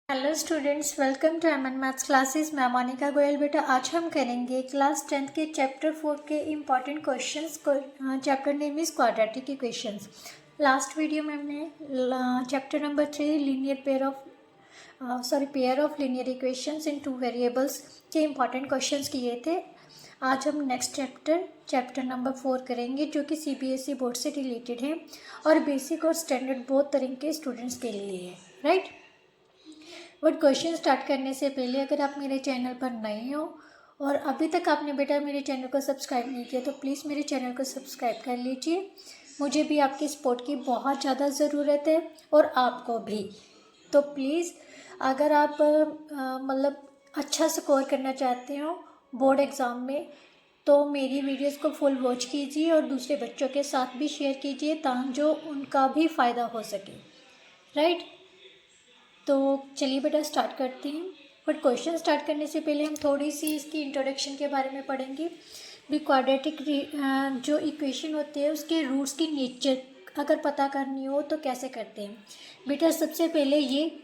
Hello students, welcome to MN maths classes. मैं मोनिका गोयल। बेटा आज हम करेंगे क्लास 10th के चैप्टर 4 के इम्पॉर्टेंट क्वेश्चंस को। Chapter name is quadratic equations. Last video में हमने chapter number 3 linear pair of linear equations in 2 variables के इम्पॉर्टेंट क्वेश्चंस किए थे। आज हम नेक्स्ट चैप्टर नंबर 4 करेंगे जो कि सीबीएसई बोर्ड से रिलेटेड है और बेसिक और स्टैंडर्ड बोथ तरह के स्टूडेंट्स के लिए है, राइट। बट क्वेश्चन स्टार्ट करने से पहले अगर आप मेरे चैनल पर नए हो और अभी तक आपने बेटा मेरे चैनल को सब्सक्राइब नहीं किया तो प्लीज़ मेरे चैनल को सब्सक्राइब कर लीजिए। मुझे भी आपकी सपोर्ट की बहुत ज़्यादा ज़रूरत है और आपको भी। तो प्लीज़ अगर आप मतलब अच्छा स्कोर करना चाहते हो बोर्ड एग्ज़ाम में तो मेरी वीडियोस को फुल वॉच कीजिए और दूसरे बच्चों के साथ भी शेयर कीजिए ताकि जो उनका भी फ़ायदा हो सके, राइट। तो चलिए बेटा स्टार्ट करते हैं। बट क्वेश्चन स्टार्ट करने से पहले हम थोड़ी सी इसकी इंट्रोडक्शन के बारे में पढ़ेंगे। भी क्वाड्रेटिक जो इक्वेशन होते हैं उसके रूट्स की नेचर अगर पता करनी हो तो कैसे करते हैं बेटा। सबसे पहले ये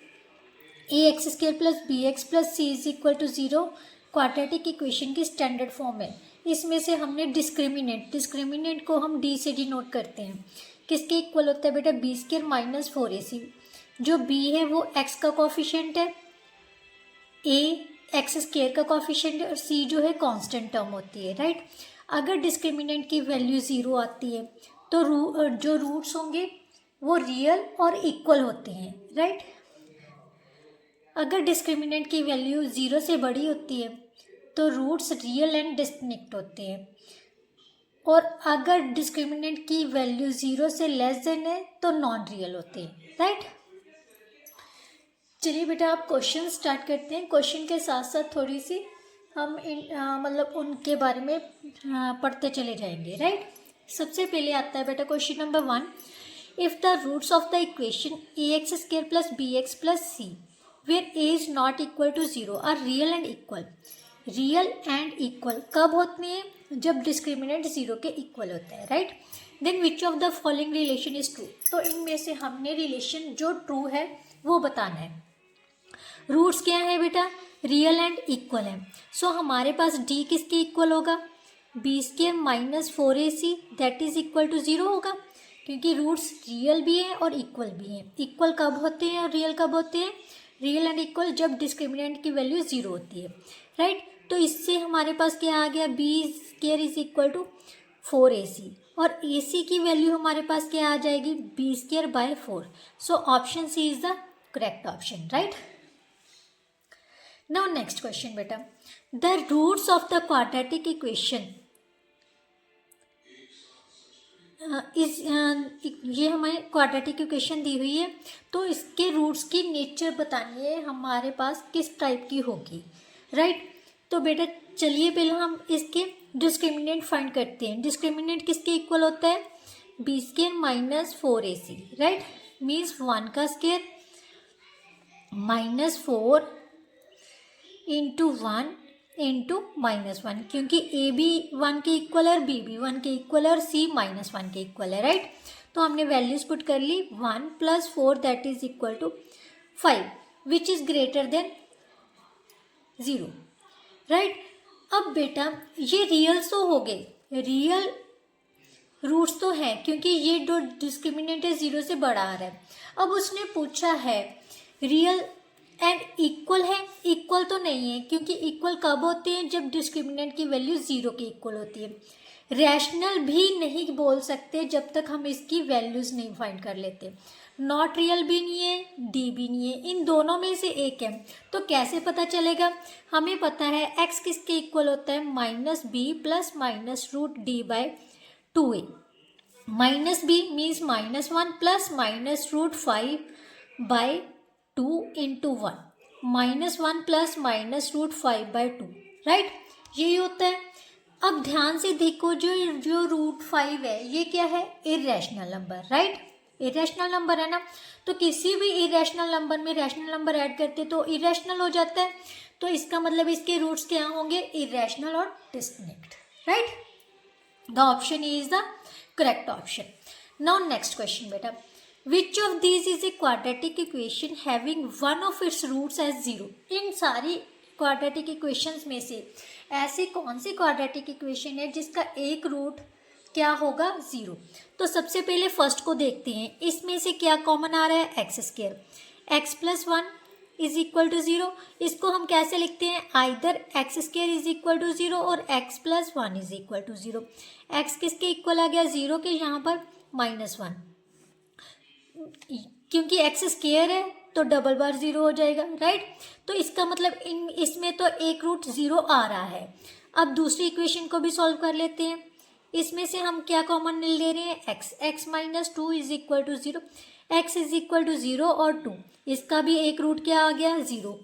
ax² + bx + c = 0 quadratic equation की स्टैंडर्ड फॉर्म है। इसमें से हमने डिस्क्रिमिनेंट को हम d से डिनोट करते हैं। किसके इक्वल होता है बेटा? b² - 4ac। जो b है वो x का कोफिशिएंट है, a x² का कोफिशिएंट है और c जो है कांस्टेंट टर्म होती है, राइट। अगर डिस्क्रिमिनेंट की वैल्यू 0 आती है तो जो रूट्स होंगे वो रियल और इक्वल होते हैं, राइट। अगर डिस्क्रिमिनेंट की वैल्यू 0 से बड़ी होती है तो रूट्स रियल एंड डिस्टिंक्ट होते हैं और अगर डिस्क्रिमिनेंट की वैल्यू 0 से लेस देन है तो नॉन रियल होते हैं, राइट। चलिए बेटा आप क्वेश्चन स्टार्ट करते हैं। क्वेश्चन के साथ साथ थोड़ी सी हम मतलब उनके बारे में पढ़ते चले जाएंगे, राइट। सबसे पहले आता है बेटा question number 1। If the roots of the equation ax² + bx + c where a is not equal to 0 are real and equal. Real and equal कब होते हैं? जब डिस्क्रिमिनेंट 0 के इक्वल होता है, right. Then which of the following relation is true. तो इनमें से हमने रिलेशन जो ट्रू है वो बताना है। रूट्स क्या है बेटा? रियल एंड इक्वल है। सो हमारे पास d किसके इक्वल होगा? b² - 4ac that is equal to 0 होगा क्योंकि रूट्स रियल भी हैं और इक्वल भी हैं। इक्वल कब होते हैं और रियल कब होते हैं? रियल एंड इक्वल जब डिस्क्रिमिनेंट की वैल्यू 0 होती है, राइट। तो इससे हमारे पास क्या आ गया? b² is equal to 4ac और ac की वैल्यू हमारे पास क्या आ जाएगी? b² / 4। So option C is the correct option, right. Now next question बेटा, the roots of the quadratic equation ये हमें क्वाड्रेटिक इक्वेशन दी हुई है तो इसके रूट्स की नेचर बतानी है हमारे पास किस टाइप की होगी, राइट। तो बेटा चलिए पहले हम इसके डिस्क्रिमिनेंट फाइंड करते हैं। डिस्क्रिमिनेंट किसके इक्वल होता है? b² - 4ac, right. मीन्स 1 का स्क्वायर -4 इंटू 1 इंटू -1 क्योंकि ए भी 1 के इक्वल है और बी भी 1 के इक्वल है और सी -1 के इक्वल है, राइट। तो हमने वैल्यूज पुट कर ली। 1 + 4 that is equal to 5 which is greater than 0, right. अब बेटा ये रियल तो हो गए, रियल रूट्स तो है क्योंकि ये जो डिस्क्रिमिनेंट है 0 से बड़ा आ रहा है। अब उसने पूछा है रियल एंड इक्वल है, इक्वल तो नहीं है क्योंकि इक्वल कब होते हैं? जब डिस्क्रिमिनेंट की वैल्यू 0 के इक्वल होती है। रैशनल भी नहीं बोल सकते जब तक हम इसकी वैल्यूज नहीं फाइंड कर लेते। नॉट रियल भी नहीं है, डी भी नहीं है, इन दोनों में से एक है। तो कैसे पता चलेगा? हमें पता है x किसके इक्वल होता है? -b + -√d/2a। -b means -1 + -√5/2 into 1 -1 + -√5/2, right. यही होता है। अब ध्यान से देखो जो √5 है ये क्या है? Irrational number, right. Irrational number है ना, तो किसी भी इरेशनल नंबर में रैशनल नंबर ऐड करते तो इरेशनल हो जाता है। तो इसका मतलब इसके रूट्स क्या होंगे? इरेशनल और distinct, right. The option is the correct option. Now next question बेटा, which of these is a quadratic equation having one of its roots as zero. इन सारी क्वाड्रेटिक इक्वेशंस में से ऐसी कौन सी क्वाड्रेटिक इक्वेशन है जिसका एक रूट क्या होगा, जीरो। तो सबसे पहले फर्स्ट को देखते हैं, इसमें से क्या कॉमन आ रहा है, x square, x plus one is equal to zero. इसको हम कैसे लिखते हैं, either x square is equal to zero और x plus one is equal to zero. X किसके इक्वल आ गया, जीरो के, यहाँ पर माइनस वन, क्योंकि एक्स स्क्वायर है तो डबल बार जीरो हो जाएगा, राइट। तो इसका मतलब इसमें तो एक रूट जीरो आ रहा है। अब दूसरी इक्वेशन को भी सॉल्व कर लेते हैं। इसमें से हम क्या कॉमन ले रहे हैं, X, X minus two is equal to zero, X is equal to zero और टू, इसका भी एक रूट क्या आ गया, जीरो।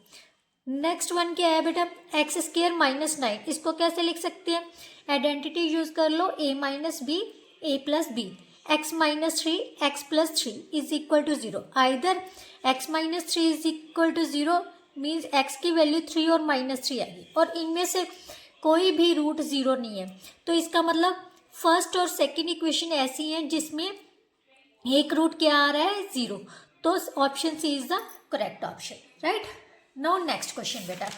नेक्स्ट वन क्या है बेटा, एक्स स्क्वायर माइनस नाइन, इसको कैसे लिख सकते हैं, आइडेंटिटी यूज कर लो, a minus b, a plus b, x minus three, x plus three is equal to zero. Either x minus three is equal to zero means x की value three और minus three आएगी, और इनमें से कोई भी रूट जीरो नहीं है। तो इसका मतलब फर्स्ट और सेकंड इक्वेशन ऐसी हैं जिसमें एक रूट क्या आ रहा है, जीरो। तो option C is the correct option, right. Now next question बेटा,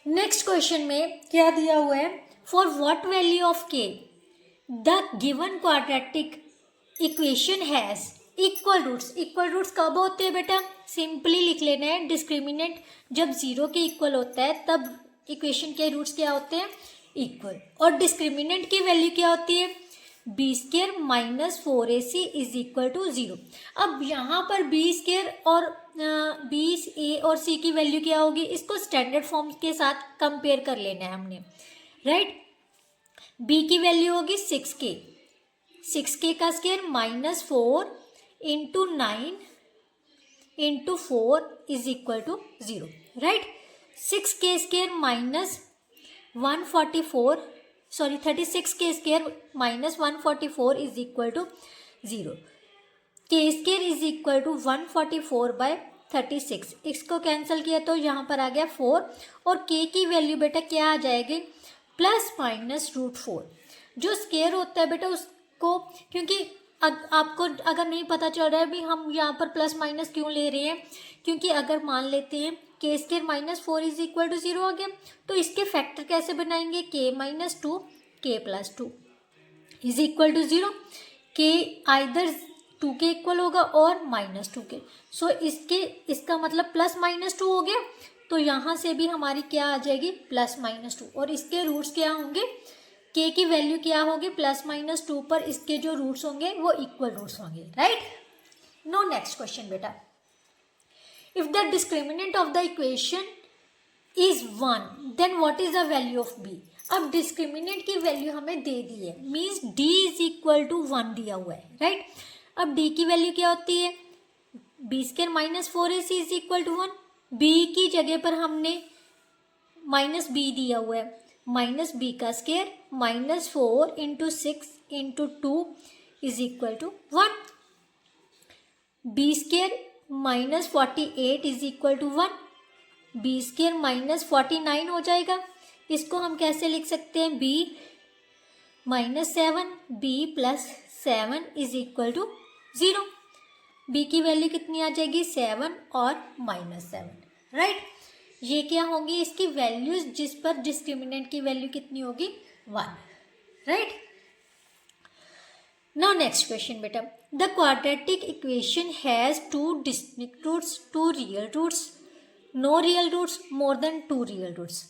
नेक्स्ट क्वेश्चन में क्या दिया हुआ है, for what value of k the given quadratic equation has equal roots. Equal roots कब होते हैं बेटा, सिंपली लिख लेना है, डिस्क्रिमिनेंट जब जीरो के इक्वल होता है तब इक्वेशन के रूट्स क्या होते हैं, इक्वल। और डिस्क्रिमिनेंट की वैल्यू क्या होती है, B square minus four A C is equal to zero. अब यहाँ पर बी स्क्वायर और बी ए और सी की वैल्यू क्या होगी, इसको स्टैंडर्ड फॉर्म के साथ कंपेयर कर लेना है हमने, राइट। बी की वैल्यू होगी सिक्स के, सिक्स के का square minus four into nine into four is equal to zero, right. Six k square minus 144 sorry 36 k square minus 144 is equal to zero. K square is equal to 144 by 36, इसको cancel किया तो यहाँ पर आ गया 4, और के की value बेटा क्या आ जाएगी, प्लस माइनस रूट 4। जो स्क्वायर होता है बेटा उसको, क्योंकि आपको अगर नहीं पता चल रहा है भी हम यहाँ पर प्लस माइनस क्यों ले रहे हैं, क्योंकि अगर मान लेते हैं k square minus four is equal to zero हो गया, तो इसके फैक्टर कैसे बनाएंगे, k minus two, k plus two is equal to zero. K either two के इक्वल होगा और माइनस टू के, सो इसका मतलब प्लस माइनस टू हो गया, तो यहाँ से भी हमारी क्या आ जाएगी, प्लस माइनस टू, और इसके रूट्स क्या होंगे, के की वैल्यू क्या होगी, प्लस माइनस टू पर इसके जो रूट्स होंगे वो इक्वल रूट्स होंगे, राइट। नो नेक्स्ट क्वेश्चन बेटा, if the discriminant of the equation is one then what is the value of B. अब डिस्क्रिमिनेंट की वैल्यू हमें दे दी है, means D is equal to one दिया हुआ है, राइट। अब डी की वैल्यू क्या होती है, B square minus four A C is equal to one. B की जगह पर हमने माइनस बी दिया हुआ है, माइनस बी का square minus four into six into two is equal to one. B square minus 48 is equal to one, B square minus 49 हो जाएगा। इसको हम कैसे लिख सकते हैं, B minus seven, B plus seven is equal to zero. B की value कितनी आ जाएगी, सेवन और माइनस सेवन, राइट। ये क्या होंगी, इसकी वैल्यूज जिस पर डिस्क्रिमिनेंट की वैल्यू कितनी होगी, one, right. Now next question बेटा, the quadratic equation has two distinct roots, two real roots, no real roots, more than two real roots.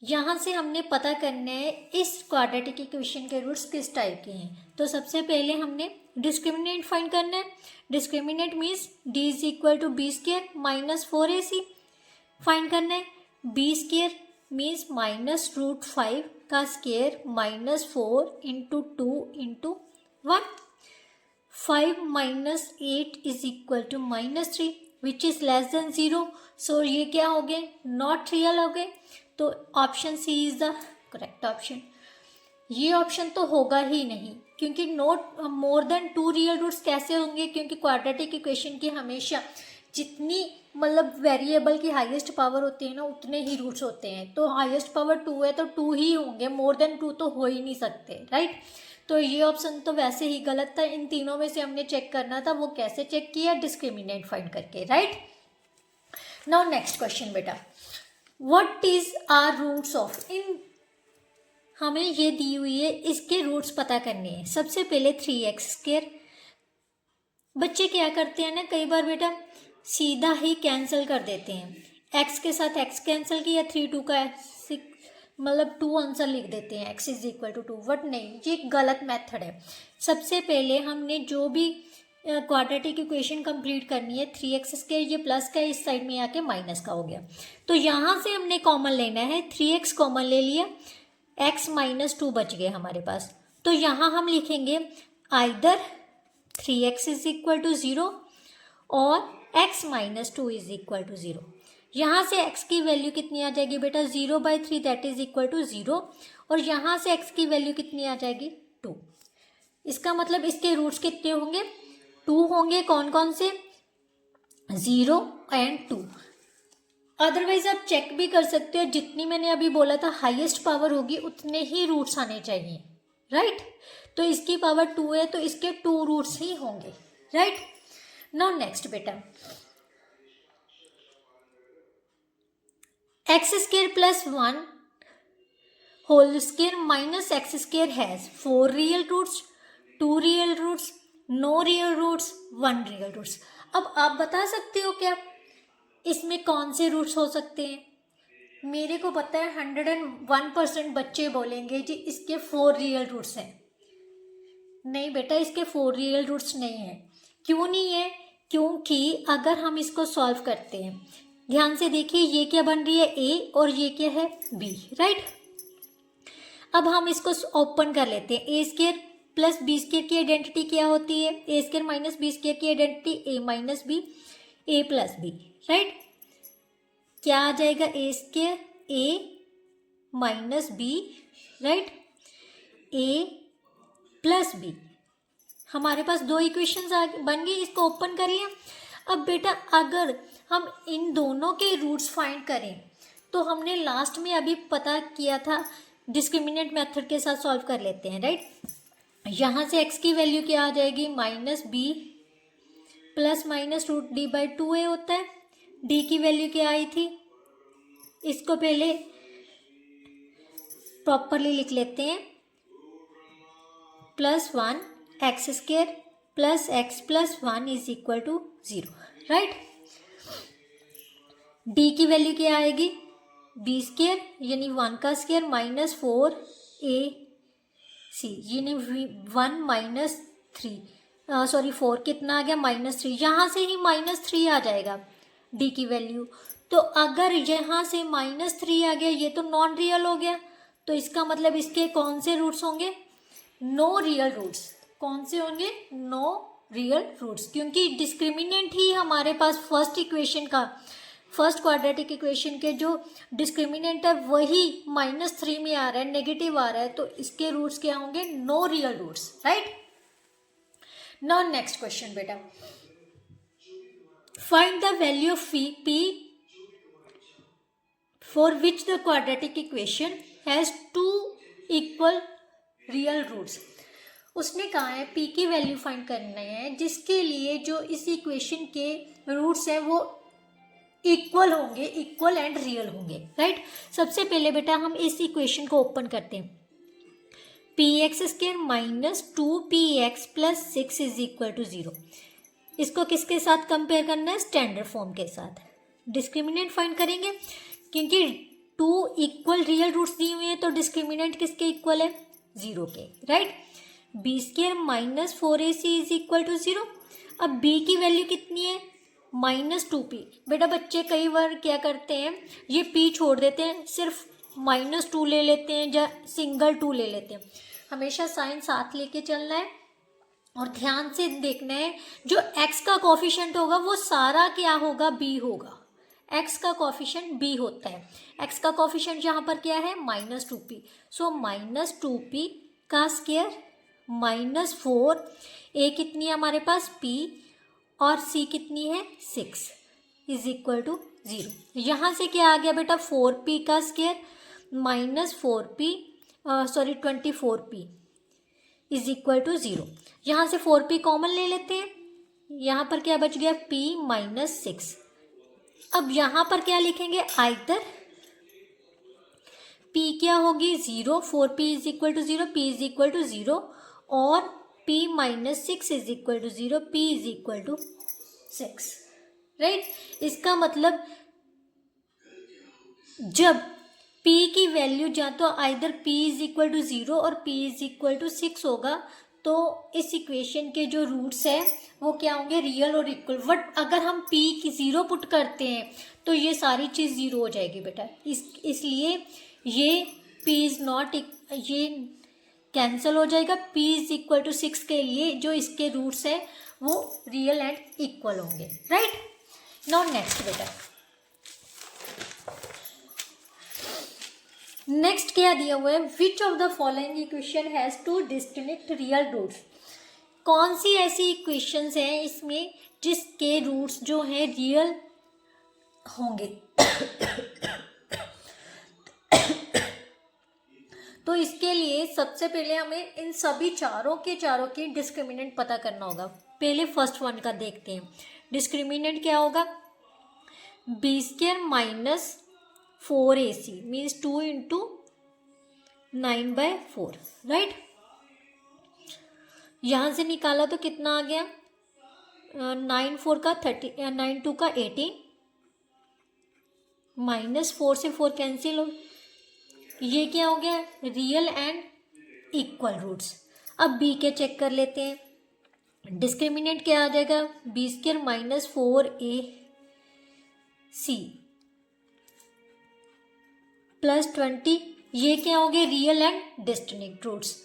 यहाँ से हमने पता करना है इस क्वाड्रेटिक इक्वेशन के रूट्स किस टाइप के हैं। तो सबसे पहले हमने डिस्क्रिमिनेंट फाइंड करना है। Discriminant means D is equal to b square minus four A c find करना है। B square means minus root five का square minus four into two into one. Five minus eight is equal to minus three which is less than zero. So ये क्या हो गए, not real हो गए। तो option C is the correct option. ये option तो होगा ही नहीं, क्योंकि not more than two real roots कैसे होंगे, क्योंकि क्वाड्रेटिक इक्वेशन की हमेशा जितनी मतलब वेरिएबल की हाईएस्ट पावर होती है ना, उतने ही रूट्स होते हैं। तो हाईएस्ट पावर टू है तो टू ही होंगे, मोर देन टू तो हो ही नहीं सकते, राइट। तो ये ऑप्शन तो वैसे ही गलत था, इन तीनों में से हमने चेक करना था, वो कैसे चेक किया, डिस्क्रिमिनेंट फाइंड करके, राइट। नाउ नेक्स्ट क्वेश्चन बेटा, what is are roots of, इन हमें ये दी हुई है, इसके रूट्स पता करने हैं। सबसे पहले 3x², बच्चे क्या करते हैं ना कई बार बेटा सीधा ही कैंसिल कर देते हैं, x के साथ x कैंसिल किया, 3 2 का मतलब 2 आंसर लिख देते हैं, x is equal to 2, but नहीं, ये गलत मेथड है। सबसे पहले हमने जो भी क्वाड्रेटिक इक्वेशन कंप्लीट करनी है, 3x², ये प्लस का इस साइड में आके माइनस का हो गया, तो यहाँ से हमने कॉमन लेना है, 3x कॉमन ले लिया, x माइनस 2 बच गए हमारे पास, तो यहाँ हम लिखेंगे either 3x is equal to 0 और x minus 2 is equal to 0। यहाँ से x की वैल्यू कितनी आ जाएगी बेटा, 0/3 दैट इज इक्वल टू 0, और यहाँ से x की वैल्यू कितनी आ जाएगी, 2। इसका मतलब इसके रूट्स कितने होंगे, 2 होंगे। कौन कौन से, 0 एंड 2। अदरवाइज आप चेक भी कर सकते हो, जितनी मैंने अभी बोला था हाईएस्ट पावर होगी उतने ही रूट्स आने चाहिए, राइट। तो इसकी पावर 2 है तो इसके 2 रूट्स ही होंगे, राइट। नाउ नेक्स्ट बेटा, x² plus 1 whole square minus x² has 4 real roots, 2 real roots, no real roots, 1 real roots। अब आप बता सकते हो क्या इसमें कौन से रूट्स हो सकते हैं? मेरे को पता है 101% बच्चे बोलेंगे जी इसके 4 रियल रूट्स हैं। नहीं बेटा, इसके 4 रियल रूट्स नहीं है। क्यों नहीं है? क्योंकि अगर हम इसको सॉल्व करते हैं, ध्यान से देखिए, ये क्या बन रही है a और ये क्या है b, राइट। अब हम इसको ओपन कर लेते हैं। a² प्लस b² की आइडेंटिटी क्या होती है? a² माइनस b² की identity a minus b, a plus b, right. क्या आ जाएगा? a² a minus b, right, a plus b। हमारे पास 2 इक्वेशंस बन गई, इसको ओपन कर लिया। अब बेटा अगर हम इन दोनों के रूट्स फाइंड करें तो हमने लास्ट में अभी पता किया था, डिस्क्रिमिनेंट मेथड के साथ सॉल्व कर लेते हैं, राइट। यहाँ से x की वैल्यू क्या आ जाएगी? Minus b plus minus √d/2a होता है। d की वैल्यू क्या आई थी? इसको पहले प्रॉपरली लिख लेते हैं, +1 x² plus x plus 1 is equal to 0, right. d की वैल्यू क्या आएगी? b² यानी 1 का स्क्वायर माइनस 4ac यानी 1 माइनस 3 सॉरी 4 कितना आ गया? -3। यहाँ से ही -3 आ जाएगा d की वैल्यू। तो अगर यहाँ से -3 आ गया, ये तो नॉन रियल हो गया, तो इसका मतलब इसके कौन से रूट्स होंगे? No real roots. कौन से होंगे? नो रियल रूट्स, क्योंकि डिस्क्रिमिनेंट ही हमारे पास फर्स्ट इक्वेशन का, फर्स्ट क्वाड्रेटिक इक्वेशन के जो डिस्क्रिमिनेंट है वही -3 में आ रहा है, नेगेटिव आ रहा है, तो इसके रूट्स क्या होंगे? No real roots, right. Now next question बेटा, find the value of p for which the quadratic equation has 2 equal real roots. उसने कहा है p की वैल्यू फाइंड करना है जिसके लिए जो इस इक्वेशन के रूट्स हैं वो इक्वल होंगे, इक्वल एंड रियल होंगे, राइट। सबसे पहले बेटा हम इस इक्वेशन को ओपन करते हैं। px² minus 2px plus 6 is equal to 0। इसको किसके साथ कंपेयर करना है? स्टैंडर्ड फॉर्म के साथ। डिस्क्रिमिनेंट फाइंड करेंगे क्योंकि 2 इक्वल रियल रूट्स दिए हुए हैं, तो डिस्क्रिमिनेंट किसके इक्वल है? 0 के, right. b² minus 4ac is equal to 0। अब b की वैल्यू कितनी है? -2p। बेटा बच्चे कई बार क्या करते हैं, ये p छोड़ देते हैं, सिर्फ -2 ले लेते हैं या सिंगल 2 ले लेते हैं। हमेशा साइन साथ लेके चलना है और ध्यान से देखना है, जो x का कोफिशिएंट होगा वो सारा क्या होगा? b होगा। x का कोफिशिएंट b होता है। x का कोफिशिएंट यहाँ पर क्या है? -2p। सो -2p का स्क्वायर -4, a कितनी है हमारे पास? p, और c कितनी है? 6 इज इक्वल टू 0। यहाँ से क्या आ गया बेटा? 4p का square -4p 24p is equal to 0। यहाँ से 4p कॉमन ले लेते हैं, यहाँ पर क्या बच गया p माइनस 6। अब यहाँ पर क्या लिखेंगे, आइदर p क्या होगी 0, 4p is equal to 0, p is equal to 0, और p minus 6 is equal to 0, p is equal to 6, right. इसका मतलब जब p की वैल्यू या तो either p is equal to 0 और p इज इक्वल टू 6 होगा, तो इस इक्वेशन के जो रूट्स हैं वो क्या होंगे, रियल और इक्वल। बट अगर हम p की 0 पुट करते हैं तो ये सारी चीज़ 0 हो जाएगी बेटा, इसलिए ये p इज़ नॉट, ये कैंसिल हो जाएगा। p इज इक्वल टू 6 के लिए जो इसके रूट्स हैं वो रियल एंड इक्वल होंगे, राइट। नाउ नेक्स्ट बेटा, नेक्स्ट क्या दिया हुआ है, which of the following equation has two distinct real roots. कौन सी ऐसी इक्वेशंस हैं इसमें जिसके रूट्स जो हैं रियल होंगे। तो इसके लिए सबसे पहले हमें इन सभी चारों के डिस्क्रिमिनेंट पता करना होगा। पहले फर्स्ट वन का देखते हैं। डिस्क्रिमिनेंट क्या होगा, b² minus 4ac means 2 into 9/4, right. यहाँ से निकाला तो कितना आ गया, 9 का 30, 9 का 18, माइनस 4 से 4 कैंसिल हो, ये क्या हो गया, रियल एंड इक्वल रूट्स। अब b के चेक कर लेते हैं। डिस्क्रिमिनेंट क्या आ जाएगा, b² माइनस 4ac प्लस 20, ये क्या हो गए, रियल एंड डिस्टिंक्ट रूट्स।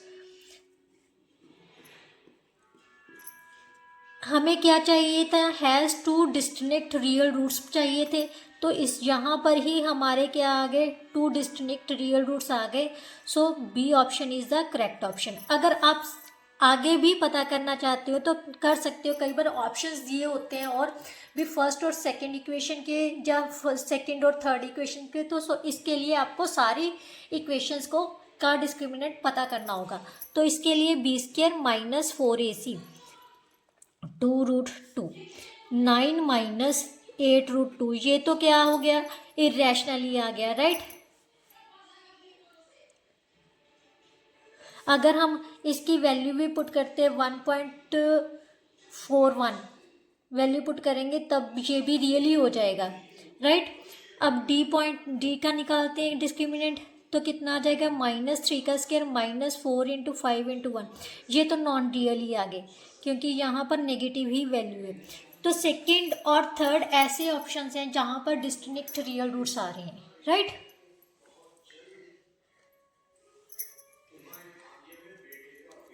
हमें क्या चाहिए था, has two distinct real roots चाहिए थे, तो इस यहाँ पर ही हमारे क्या आ गए, 2 डिस्टिंक्ट रियल रूट्स आ गए। So B option is the correct option. अगर आप आगे भी पता करना चाहते हो तो कर सकते हो, कई बार ऑप्शंस दिए होते हैं और भी फर्स्ट और सेकंड इक्वेशन के या सेकंड और थर्ड इक्वेशन के, तो इसके लिए आपको सारी इक्वेशंस को का डिस्क्रिमिनेंट पता करना होगा। तो इसके लिए b² माइनस 4ac 2√2, 9 माइनस 8√2, ये तो क्या हो गया, इरेशनली आ गया, राइट। अगर हम इसकी वैल्यू भी पुट करते हैं 1.41 वैल्यू पुट करेंगे तब ये भी रियली हो जाएगा, राइट। अब डी का निकालते हैं डिस्क्रिमिनेंट, तो कितना आ जाएगा, -3 का स्क्वायर माइनस 4 इंटू 5 इंटू 1, ये तो नॉन रियल ही आ गए क्योंकि यहाँ पर नेगेटिव ही वैल्यू है। तो सेकंड और थर्ड ऐसे ऑप्शंस हैं जहाँ पर डिस्टिंक्ट रियल रूट्स आ रहे हैं, राइट।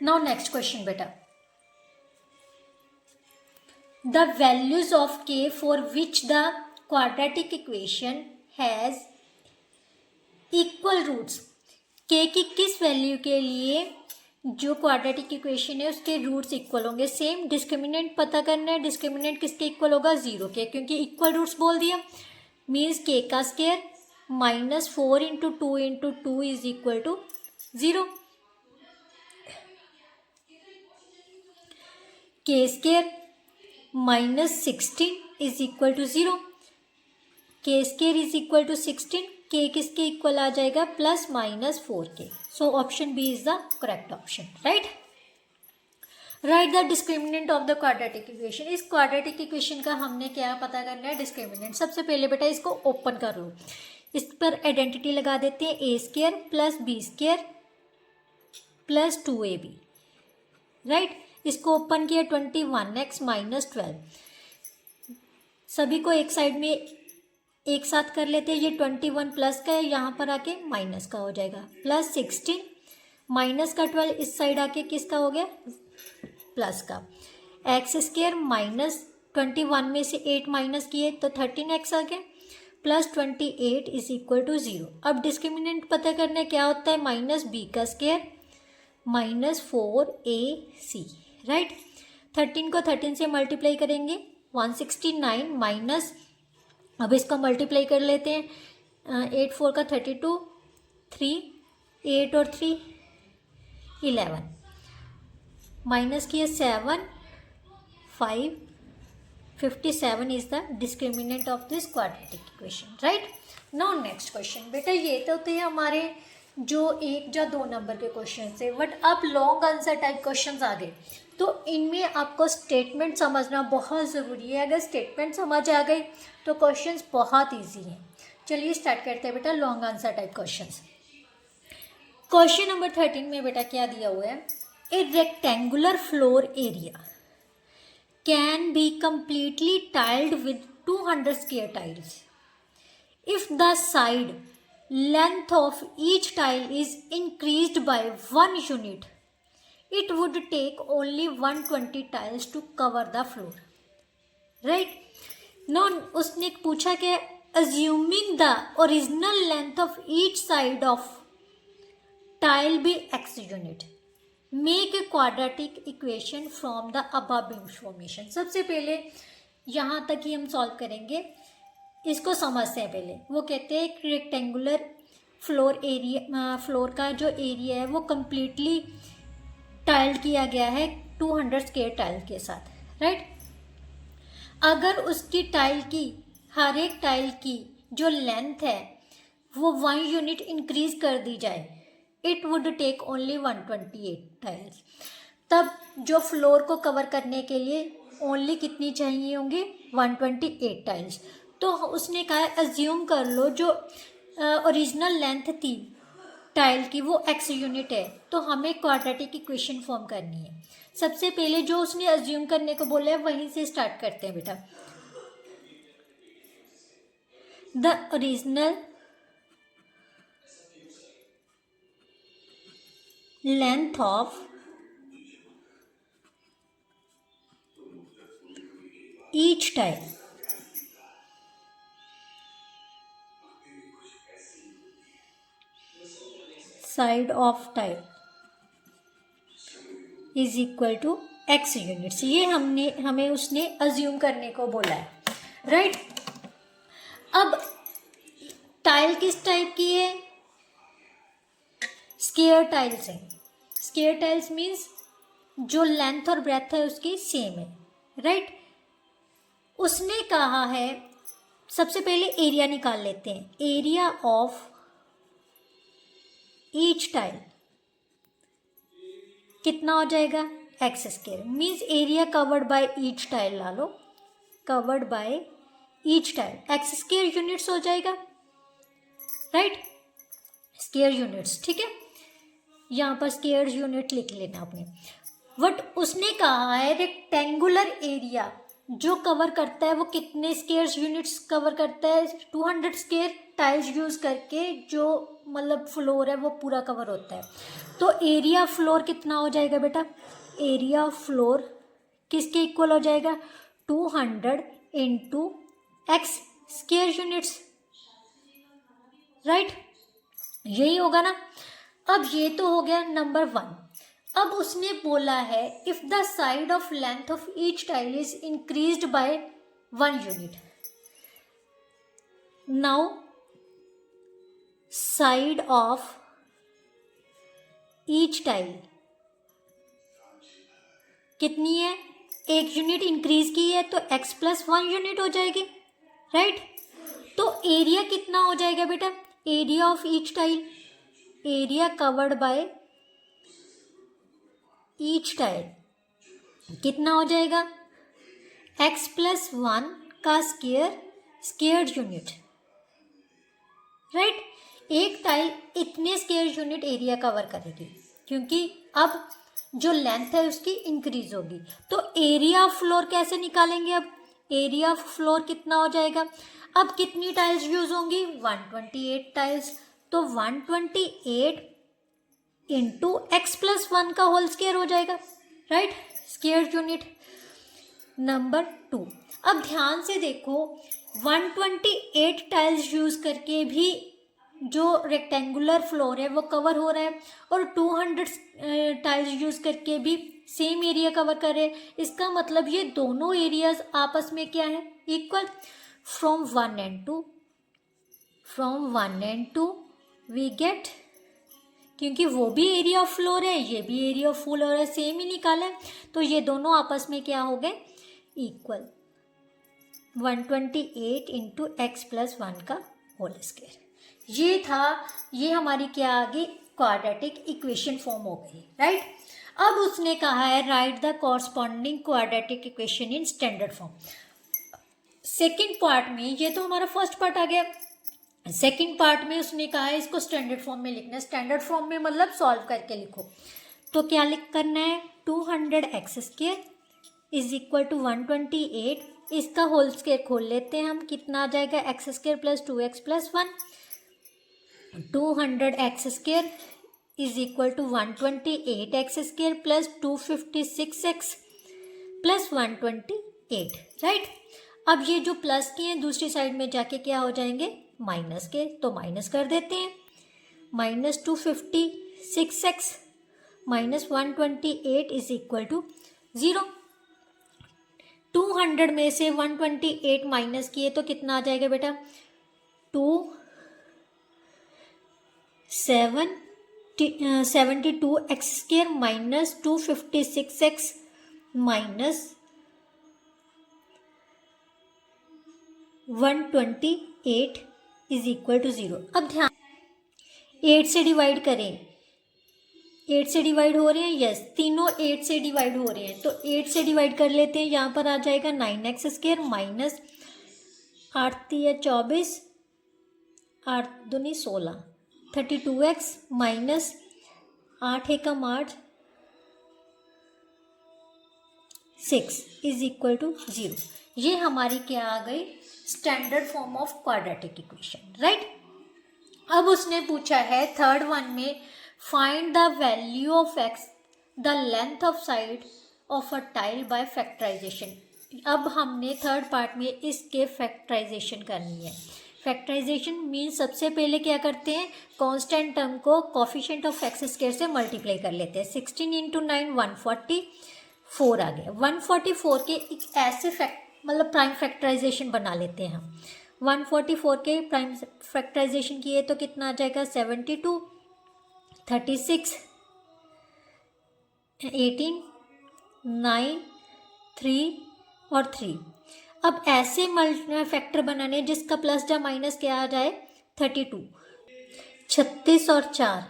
नाउ नेक्स्ट क्वेश्चन बेटा, the values of k for which the quadratic equation has equal roots. k की किस वैल्यू के लिए जो क्वाड्रेटिक इक्वेशन है उसके रूट्स इक्वल होंगे। सेम डिस्क्रिमिनेंट पता करना है, डिस्क्रिमिनेंट किसके इक्वल होगा, 0 के, क्योंकि इक्वल रूट्स बोल दिया, मीन्स k का square minus 4 into 2 into 2 is equal to 0, k square minus 16 is equal to 0, k square is equal to 16, k किसके इक्वल आ जाएगा, plus minus 4k। So option B is the correct option, right. Right the discriminant of the quadratic equation. इस quadratic equation का हमने क्या पता करना है, डिस्क्रिमिनेंट। सबसे पहले बेटा इसको ओपन कर लो, इस पर आइडेंटिटी लगा देते हैं, a² plus b² plus 2ab, right. इसको ओपन किया, 21x माइनस 12, सभी को एक साइड में एक साथ कर लेते हैं। ये 21 प्लस का है, यहाँ पर आके माइनस का हो जाएगा, प्लस 16 माइनस का 12 इस साइड आके किसका हो गया, प्लस का। एक्स स्क्वायर माइनस 21 में से 8 माइनस किए तो 13x आ गया, प्लस 28 इज इक्वल टू 0। अब डिस्क्रिमिनेंट पता करना है, क्या होता है, माइनस b का स्क्वायर माइनस 4ac, राइट। 13 को 13 से मल्टीप्लाई करेंगे 169 माइनस, अब इसको मल्टीप्लाई कर लेते हैं, 8 4 का 32, 3 8 और 3 11, माइनस किया 7, 5, 57 is the discriminant of this quadratic equation, right. Now next question. बेटा ये तो थे हमारे जो 1 या 2 नंबर के क्वेश्चन थे, बट अब लॉन्ग आंसर टाइप क्वेश्चन आ गए, तो इनमें आपको स्टेटमेंट समझना बहुत ज़रूरी है। अगर स्टेटमेंट समझ आ गई तो क्वेश्चंस बहुत इजी हैं। चलिए स्टार्ट करते हैं बेटा long answer type questions. Question number 13 में बेटा क्या दिया हुआ है, ए rectangular floor area can be completely tiled with 200 square tiles. If the side length of each tile is increased by 1 unit, it would take only 120 tiles to cover the floor. Right? Now, उसने पूछा कि assuming the original length of each side of tile be x unit, make a quadratic equation from the above information. सबसे पहले यहाँ तक ही हम solve करेंगे, इसको समझते हैं पहले। वो कहते हैं एक रेक्टेंगुलर फ्लोर एरिया, फ्लोर का जो एरिया है वो कम्प्लीटली टाइल किया गया है 200 स्क्वायर टाइल के साथ, राइट। अगर उसकी टाइल की, हर एक टाइल की जो लेंथ है वो 1 यूनिट इंक्रीज कर दी जाए, it would take only 128 tiles. तब जो फ्लोर को कवर करने के लिए ओनली कितनी चाहिए होंगी, 128 टाइल्स। तो उसने कहा अज्यूम कर लो जो ओरिजिनल लेंथ थी टाइल की वो x यूनिट है, तो हमें क्वाड्रेटिक इक्वेशन फॉर्म करनी है। सबसे पहले जो उसने अज्यूम करने को बोला है वहीं से स्टार्ट करते हैं बेटा। The original length of each tile side of tile is equal to x units. ये हमें उसने अज्यूम करने को बोला है, राइट। अब टाइल किस टाइप की है, स्क्वायर टाइल्स है। स्क्वायर टाइल्स मीन्स जो लेंथ और ब्रेथ है उसकी सेम है, राइट। उसने कहा है सबसे पहले एरिया निकाल लेते हैं। एरिया ऑफ ईच टाइल कितना हो जाएगा, x square. Means area covered by each tile ला लो, covered by each tile x square units हो जाएगा, राइट। स्क्वायर यूनिट्स, ठीक है। यहाँ पर स्क्वायर यूनिट लिख लेना आपने। बट उसने कहा है रेक्टेंगुलर एरिया जो कवर करता है वो कितने स्क्वायर यूनिट्स कवर करता है, 200 स्क्वायर टाइल्स यूज करके जो मतलब फ्लोर है वो पूरा कवर होता है। तो एरिया फ्लोर कितना हो जाएगा बेटा, एरिया फ्लोर किसके इक्वल हो जाएगा, 200 into x square units, right. यही होगा ना। अब ये तो हो गया नंबर 1। अब उसने बोला है if the side of length of each tile is increased by 1 unit, now side of each tile कितनी है, 1 यूनिट इंक्रीज की है तो x प्लस 1 यूनिट हो जाएगी, राइट। तो एरिया कितना हो जाएगा बेटा, area of each tile, area covered by each tile कितना हो जाएगा, x प्लस 1 का स्क्वायर यूनिट, राइट। एक टाइल इतने स्क्वायर यूनिट एरिया कवर करेगी क्योंकि अब जो लेंथ है उसकी इंक्रीज होगी। तो एरिया ऑफ फ्लोर कैसे निकालेंगे, अब एरिया ऑफ फ्लोर कितना हो जाएगा, अब कितनी टाइल्स यूज होंगी, 128 टाइल्स। तो 128 इंटू एक्स प्लस 1 का होल स्क्वायर हो जाएगा, राइट, स्क्वायर यूनिट। नंबर 2, अब ध्यान से देखो 128 टाइल्स यूज करके भी जो रेक्टेंगुलर फ्लोर है वो कवर हो रहा है और 200 टाइल्स यूज करके भी सेम एरिया कवर कर रहे हैं। इसका मतलब ये दोनों एरियाज आपस में क्या है, equal. From 1 and 2 we get क्योंकि वो भी एरिया ऑफ फ्लोर है, ये भी एरिया ऑफ फ्लोर है, सेम ही निकाला है, तो ये दोनों आपस में क्या हो गए, इक्वल। 128 इंटू एक्स प्लस 1 का होल स्क्वायर। ये था, ये हमारी क्या आ गई, क्वाड्रेटिक इक्वेशन फॉर्म हो गई, राइट। अब उसने कहा है right the corresponding quadratic equation in standard form. Second part में, ये तो हमारा फर्स्ट पार्ट आ गया, सेकेंड पार्ट में उसने कहा है इसको स्टैंडर्ड फॉर्म में लिखना है। स्टैंडर्ड फॉर्म में मतलब सॉल्व करके लिखो, तो क्या लिख करना है, 200 x square is equal to 128, इसका होल स्क्वायर खोल लेते हैं हम, कितना आ जाएगा, x square plus 2x plus 1, 200 x square is equal to 128 x square plus 256 x plus 128, right. अब ये जो प्लस के हैं दूसरी साइड में जाके क्या हो जाएंगे, माइनस के, तो माइनस कर देते हैं, minus 256 x minus 128 is equal to 0। 200 में से 128 माइनस किए तो कितना आ जाएगा बेटा, 72 x square minus 256 x minus 128 is equal to 0। अब ध्यान, 8 से डिवाइड करें, 8 से डिवाइड हो रहे हैं, यस, तीनों 8 से डिवाइड हो रहे हैं, तो 8 से डिवाइड कर लेते हैं, यहाँ पर आ जाएगा 9x स्क्वायर माइनस 8 3 24 8 दूनी 16 32x minus 8 Ekam 8 6 is equal to 0। ये हमारी क्या आ गई, standard form of quadratic equation, right. अब उसने पूछा है थर्ड वन में, find the value of x the length of side of a tile by factorization. अब हमने थर्ड पार्ट में इसके फैक्टराइजेशन करनी है। फैक्टराइजेशन मीन्स सबसे पहले क्या करते हैं, कांस्टेंट टर्म को कोफिशिएंट ऑफ एक्स स्क्वायर से मल्टीप्लाई कर लेते हैं। 16 इंटू 9 144 आ गया। 144 के एक ऐसे मतलब प्राइम फैक्टराइजेशन बना लेते हैं हम। 144 के प्राइम फैक्टराइजेशन किए तो कितना आ जाएगा, 72 36 18 9 3 और 3। अब ऐसे फैक्टर बनाने जिसका प्लस या माइनस क्या आ जाए, 32 36 और 4,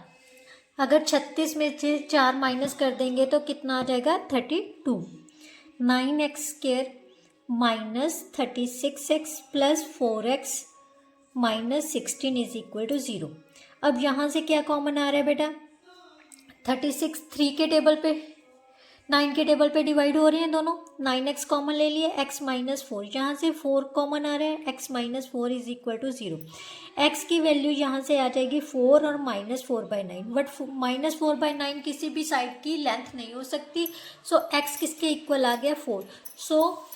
अगर 36 में से 4 माइनस कर देंगे तो कितना आ जाएगा, 32। 9x square minus 36x plus 4x minus 16 is equal to 0। अब यहाँ से क्या कॉमन आ रहा है बेटा, 36 3 के टेबल पे 9 के टेबल पे डिवाइड हो रहे हैं दोनों, 9x कॉमन ले लिए, x माइनस 4, यहाँ से 4 कॉमन आ रहा है, x minus 4 is equal to 0। x की वैल्यू यहाँ से आ जाएगी 4 और माइनस 4/9, बट माइनस 4/9 किसी भी साइड की लेंथ नहीं हो सकती, सो x किसके इक्वल आ गया, 4। सो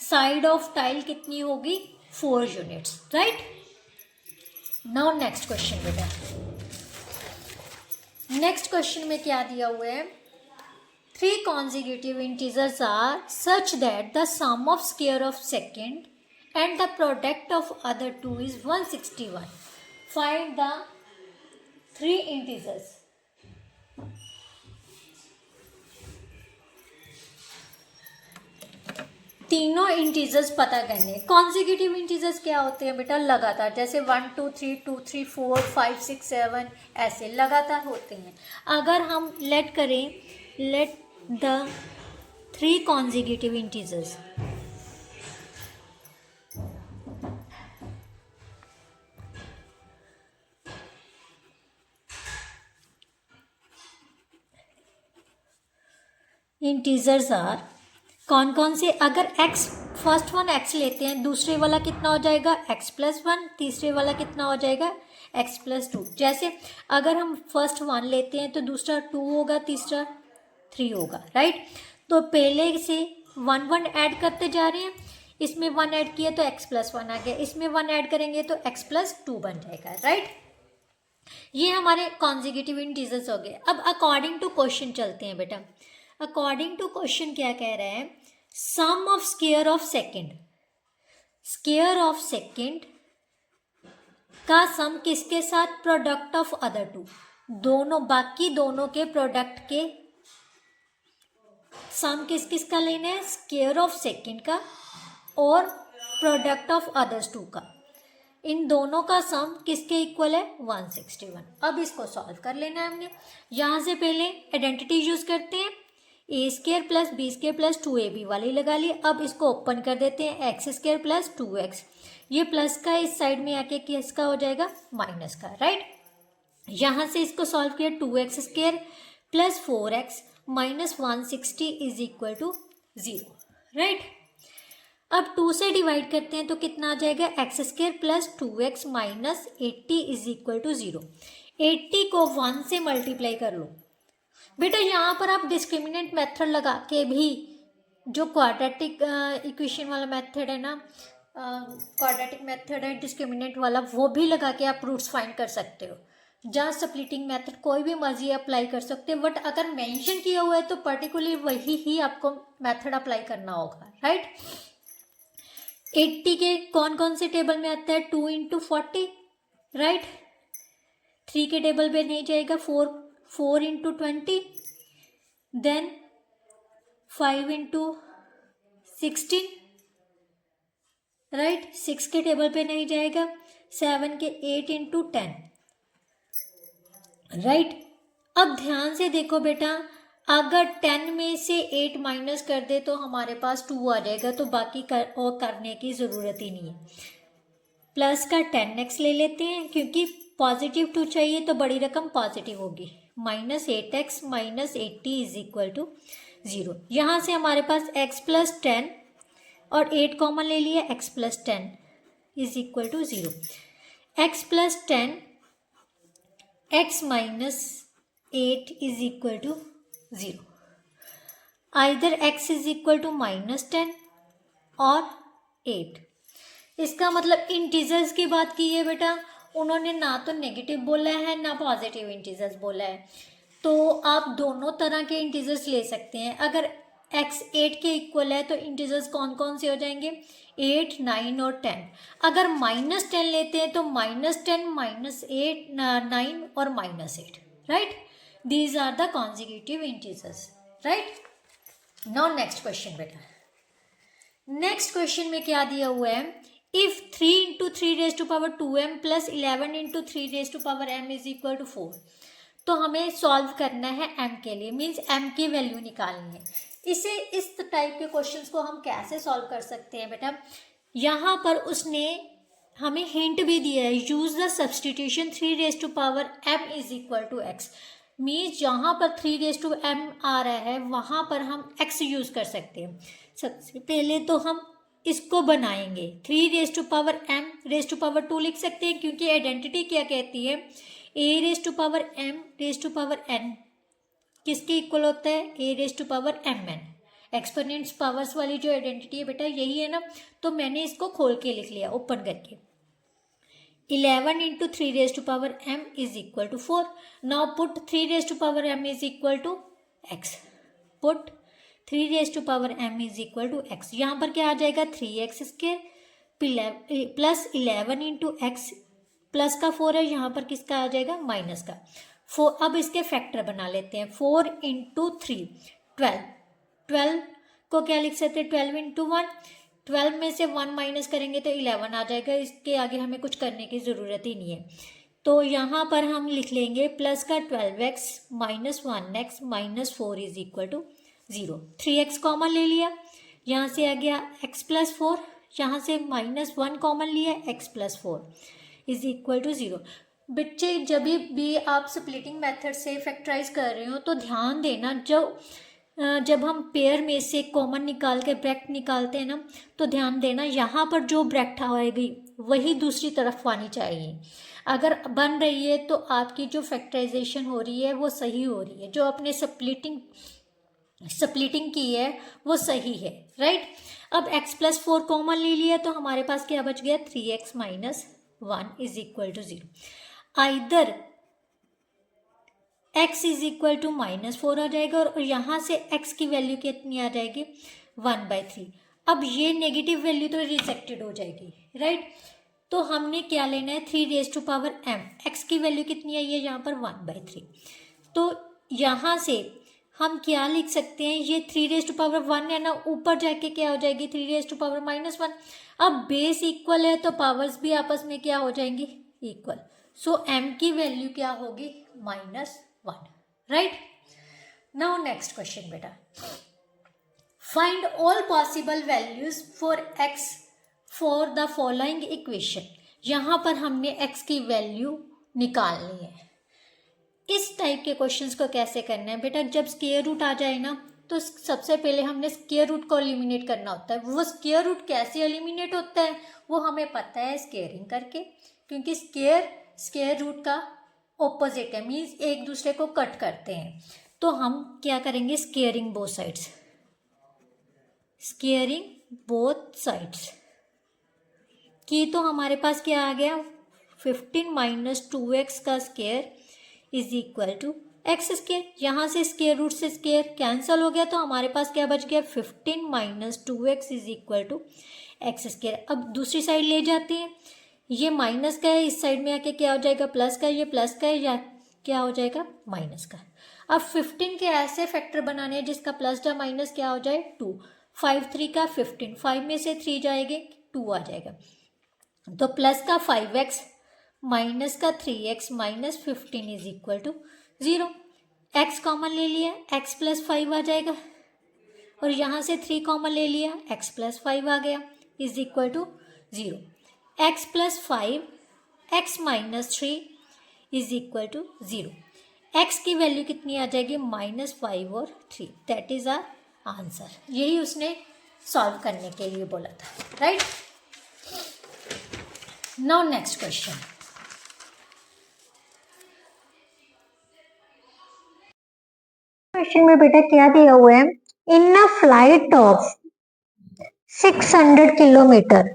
साइड ऑफ टाइल कितनी होगी, 4 units, right. Now next question बेटा, नेक्स्ट क्वेश्चन में क्या दिया हुआ है, 3 consecutive integers are such that the sum of square of second and the product of other two is 161. Find the 3 integers. तीनों integers पता करने। कॉन्जिक्यूटिव इंटीजर्स क्या होते हैं बेटा, लगातार, जैसे 1 2 3 2 3 4 5 6 7 ऐसे लगातार होते हैं। अगर हम लेट करें, late the 3 consecutive integers are, कौन कौन से, अगर x फर्स्ट वन x लेते हैं, दूसरे वाला कितना हो जाएगा, x प्लस 1, तीसरे वाला कितना हो जाएगा, x प्लस 2। जैसे अगर हम फर्स्ट 1 लेते हैं तो दूसरा 2 होगा, तीसरा 3 होगा, राइट। तो पहले से 1 1 ऐड करते जा रहे हैं, इसमें 1 ऐड किया तो x प्लस 1 आ गया, इसमें 1 ऐड करेंगे तो x प्लस 2 बन जाएगा, राइट। ये हमारे कॉन्जिक्यूटिव इंटीजर्स हो गए। अब अकॉर्डिंग टू क्वेश्चन चलते हैं बेटा। अकॉर्डिंग टू क्वेश्चन क्या कह रहा है, sum of square of second, square of second का सम किसके साथ, प्रोडक्ट ऑफ अदर टू। बाकी दोनों के प्रोडक्ट के सम किस किस का लेना है, स्क्वायर ऑफ सेकंड का और प्रोडक्ट ऑफ अदर्स टू का। इन दोनों का सम किसके इक्वल है, 161। अब इसको सॉल्व कर लेना है हमने। यहाँ से पहले आइडेंटिटी यूज करते हैं, a square plus b square plus 2ab वाली लगा ली। अब इसको ओपन कर देते हैं, एक्स स्क्वायर प्लस 2x, ये प्लस का इस साइड में आके किसका हो जाएगा, माइनस का, राइट। यहाँ से इसको सॉल्व किया, 2x square plus 4x minus 160 is equal to 0, right. अब 2 से डिवाइड करते हैं तो कितना आ जाएगा, x square plus 2x minus 80 is equal to 0। 80 को 1 से मल्टीप्लाई कर लो। बेटा यहाँ पर आप डिस्क्रिमिनेंट मेथड लगा के भी, जो क्वाड्रेटिक इक्वेशन वाला मेथड है ना, क्वाड्रेटिक मेथड है डिस्क्रिमिनेंट वाला, वो भी लगा के आप रूट्स फाइंड कर सकते हो। जहाँ स्प्लिटिंग मेथड कोई भी मर्जी अप्लाई कर सकते हो, बट अगर मेंशन किया हुआ है तो पर्टिकुलरली वही ही आपको मेथड अप्लाई करना होगा, राइट। 80 के कौन कौन से टेबल में आता है, 2 इंटू 40, राइट। 3 के टेबल पे नहीं जाएगा, 4 इंटू 20, देन 5 इंटू 16, राइट। 6 के टेबल पे नहीं जाएगा, 7 के 8 इंटू 10, राइट। अब ध्यान से देखो बेटा, अगर 10 में से 8 माइनस कर दे तो हमारे पास 2 आ जाएगा, तो बाकी करने की ज़रूरत ही नहीं है। प्लस का 10x ले लेते हैं, क्योंकि पॉजिटिव 2 चाहिए तो बड़ी रकम पॉजिटिव होगी। Minus 8x minus 80 is equal to 0। यहाँ से हमारे पास x प्लस 10 और 8 कॉमन ले लिया, x plus 10 is equal to 0। x plus 10 x minus 8 is equal to 0। Either x is equal to minus 10 और 8। इसका मतलब इंटीजर्स की बात की है बेटा, उन्होंने ना तो नेगेटिव बोला है ना पॉजिटिव इंटीजर्स बोला है, तो आप दोनों तरह के इंटीजर्स ले सकते हैं। अगर x 8 के इक्वल है तो इंटीजर्स कौन कौन से हो जाएंगे, 8, 9 और 10। अगर माइनस 10 लेते हैं तो -10, -8, 9 और -8, right. These are the consecutive integers, right. Now next question बेटा, नेक्स्ट क्वेश्चन में क्या दिया हुआ है, if 3 into 3 raise to power 2m plus 11 into 3 raise to power m is equal to 4। तो हमें सॉल्व करना है m के लिए, मीन्स m की वैल्यू निकालनी है। इस टाइप के क्वेश्चंस को हम कैसे सॉल्व कर सकते हैं बेटा, यहाँ पर उसने हमें हिंट भी दिया है, use the substitution 3 raise to power m is equal to x। Means जहाँ पर 3 रेज टू m आ रहा है वहाँ पर हम x यूज कर सकते हैं। सबसे पहले तो हम इसको बनाएंगे, 3 raise to power m raise to power 2 लिख सकते हैं, क्योंकि आइडेंटिटी क्या कहती है, a raise to power m raise to power n किसके इक्वल होता है, a raise to power mn। Exponents powers वाली जो आइडेंटिटी है बेटा यही है ना, तो मैंने इसको खोल के लिख लिया ओपन करके। 11 into 3 raise to power m is equal to 4। Now put 3 raise to power m is equal to x। Put 3 raise to power m is equal to x। यहाँ पर क्या आ जाएगा, 3x square plus 11 into x plus का 4 है, यहाँ पर किसका आ जाएगा, माइनस का 4। अब इसके फैक्टर बना लेते हैं, 4 इंटू 3 12 को क्या लिख सकते हैं, 12 इंटू 1। 12 में से 1 माइनस करेंगे तो 11 आ जाएगा, इसके आगे हमें कुछ करने की ज़रूरत ही नहीं है। तो यहाँ पर हम लिख लेंगे प्लस का 12x minus 1x minus 4 is equal to 0। 3x common ले लिया, यहाँ से आ गया x प्लस 4, यहाँ से -1 कॉमन लिया, x plus 4 is equal to 0। बच्चे जब भी आप स्प्लिटिंग मेथड से फैक्टराइज कर रहे हो तो ध्यान देना, जब हम पेयर में से कॉमन निकाल के ब्रैकेट निकालते हैं ना, तो ध्यान देना यहाँ पर जो ब्रैकेट आएगी वही दूसरी तरफ आनी चाहिए। अगर बन रही है तो आपकी जो फैक्टराइजेशन हो रही है वो सही हो रही है, जो आपने स्प्लिटिंग की है वो सही है, राइट। अब x प्लस 4 कॉमन ले लिया तो हमारे पास क्या बच गया, 3x minus 1 is equal to 0। Either x is equal to -4 आ जाएगा और यहाँ से x की वैल्यू कितनी आ जाएगी, 1/3। अब ये नेगेटिव वैल्यू तो रिजेक्टेड हो जाएगी, राइट। तो हमने क्या लेना है 3m। x की वैल्यू कितनी आई है यहाँ पर 1/3। तो यहाँ से हम क्या लिख सकते हैं, ये 3 है ना, ऊपर जाके क्या हो जाएगी 3 - 1। अब बेस इक्वल है तो पावर्स भी आपस में क्या हो जाएंगी, इक्वल। सो m की वैल्यू क्या होगी -1, राइट। नाउ नेक्स्ट क्वेश्चन बेटा, find all possible values for x for the following equation. यहाँ पर हमने x की वैल्यू निकालनी है। इस टाइप के क्वेश्चंस को कैसे करना है बेटा, जब स्क्वायर रूट आ जाए ना तो सबसे पहले हमने स्क्वायर रूट को एलिमिनेट करना होता है। वो स्क्वायर रूट कैसे एलिमिनेट होता है वो हमें पता है, स्क्वेयरिंग करके, क्योंकि स्क्वायर रूट का ऑपोजिट है, मीन्स एक दूसरे को कट करते हैं। तो हम क्या करेंगे, squaring both sides, squaring both sides की। तो हमारे पास क्या आ गया, 15 - 2x का square is equal to x square. यहाँ से स्क्वायर रूट से स्क्वायर कैंसिल हो गया, तो हमारे पास क्या बच गया, 15 - 2x is equal to x square. अब दूसरी साइड ले जाते हैं, ये माइनस का है, इस साइड में आके क्या हो जाएगा, प्लस का, ये प्लस का है, या क्या हो जाएगा, माइनस का। अब 15 के ऐसे फैक्टर बनाने हैं जिसका प्लस या माइनस क्या हो जाए, 2। 5 3 का 15, 5 में से 3 जाएंगे 2 आ जाएगा। तो प्लस का 5x माइनस का 3x minus 15 is equal to 0। x common ले लिया, x + 5 आ जाएगा, और यहाँ से 3 कॉमन ले लिया, x + 5 आ गया, is equal to 0। x + 5 x - 3 is equal to 0। x की वैल्यू कितनी आ जाएगी, -5 और 3। That is our answer. यही उसने सॉल्व करने के लिए बोला था, right. Now next question, question में बेटा क्या दिया हुआ है, in a flight of 600 kilometre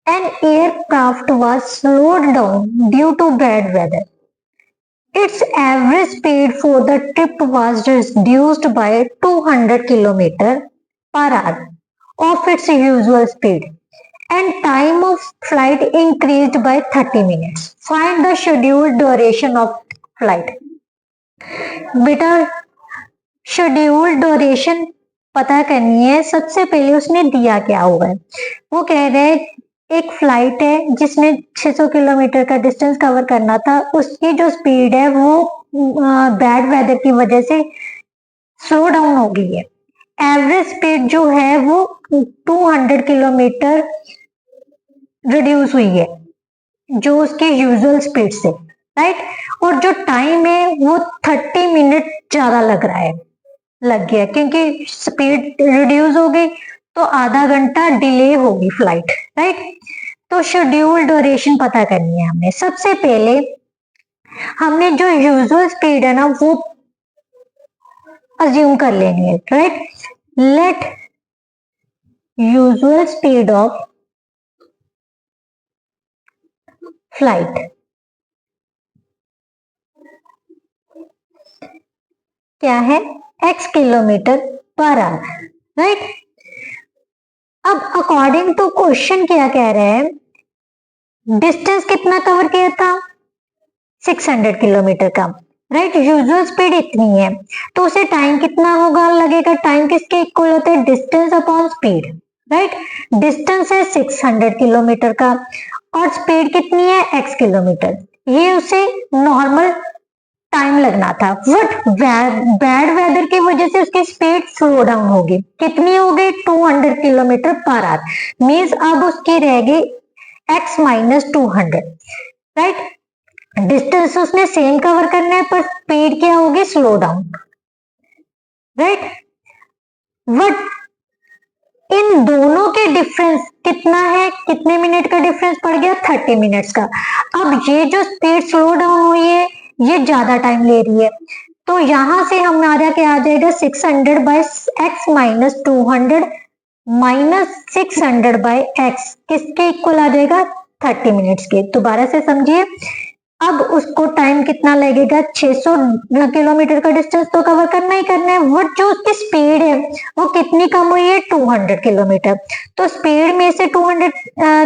an aircraft was slowed down due to bad weather. Its average speed for the trip was reduced by 200 km per hour of its usual speed, and time of flight increased by 30 minutes. Find the scheduled duration of flight. बेटा schedule duration पता करनी है। सबसे पहले उसने दिया क्या हुआ है, वो कह रहे हैं एक फ्लाइट है जिसने 600 किलोमीटर का डिस्टेंस कवर करना था, उसकी जो स्पीड है वो बैड वेदर की वजह से स्लो डाउन हो गई है। एवरेज स्पीड जो है वो 200 किलोमीटर रिड्यूस हुई है जो उसके यूजुअल स्पीड से, राइट। और जो टाइम है वो 30 मिनट ज्यादा लग गया, क्योंकि स्पीड रिड्यूस हो गई तो आधा घंटा डिले होगी फ्लाइट, राइट। तो शेड्यूल ड्यूरेशन पता करनी है हमने। सबसे पहले हमने जो यूजुअल स्पीड है ना वो अज्यूम कर लेनी है, right. Let usual speed of flight क्या है, x kilometre per hour, right. अब अकॉर्डिंग टू क्वेश्चन क्या कह रहे हैं, डिस्टेंस कितना कवर किया था, 600 किलोमीटर का, राइट। यूजुअल स्पीड इतनी है तो उसे टाइम कितना होगा लगेगा, टाइम किसके इक्वल होता है, distance upon speed, right. Distance है 600 किलोमीटर का और स्पीड कितनी है, x किलोमीटर। ये उसे नॉर्मल टाइम लगना था, बट बैड वेदर की वजह से उसकी स्पीड स्लो डाउन होगी। कितनी हो गई, 200 किलोमीटर पर आवर। मीन्स अब उसकी रह गई x - 200, राइट। डिस्टेंस उसने सेम कवर करना है पर स्पीड क्या होगी, slow down, right. But in दोनों के डिफरेंस कितना है, कितने मिनट का डिफरेंस पड़ गया, 30 मिनट्स का। अब ये जो स्पीड स्लो डाउन हुई है ये ज्यादा टाइम ले रही है, तो यहां से हमारा क्या आ जाएगा, 600 by x - 200 minus 600 by x किसके इक्वल आ जाएगा, 30 मिनट्स के। दोबारा से समझिए, अब उसको टाइम कितना लगेगा, 600 किलोमीटर का डिस्टेंस तो कवर करना ही करना है, बट जो उसकी स्पीड है वो कितनी कम हुई है, 200 किलोमीटर। तो स्पीड में से 200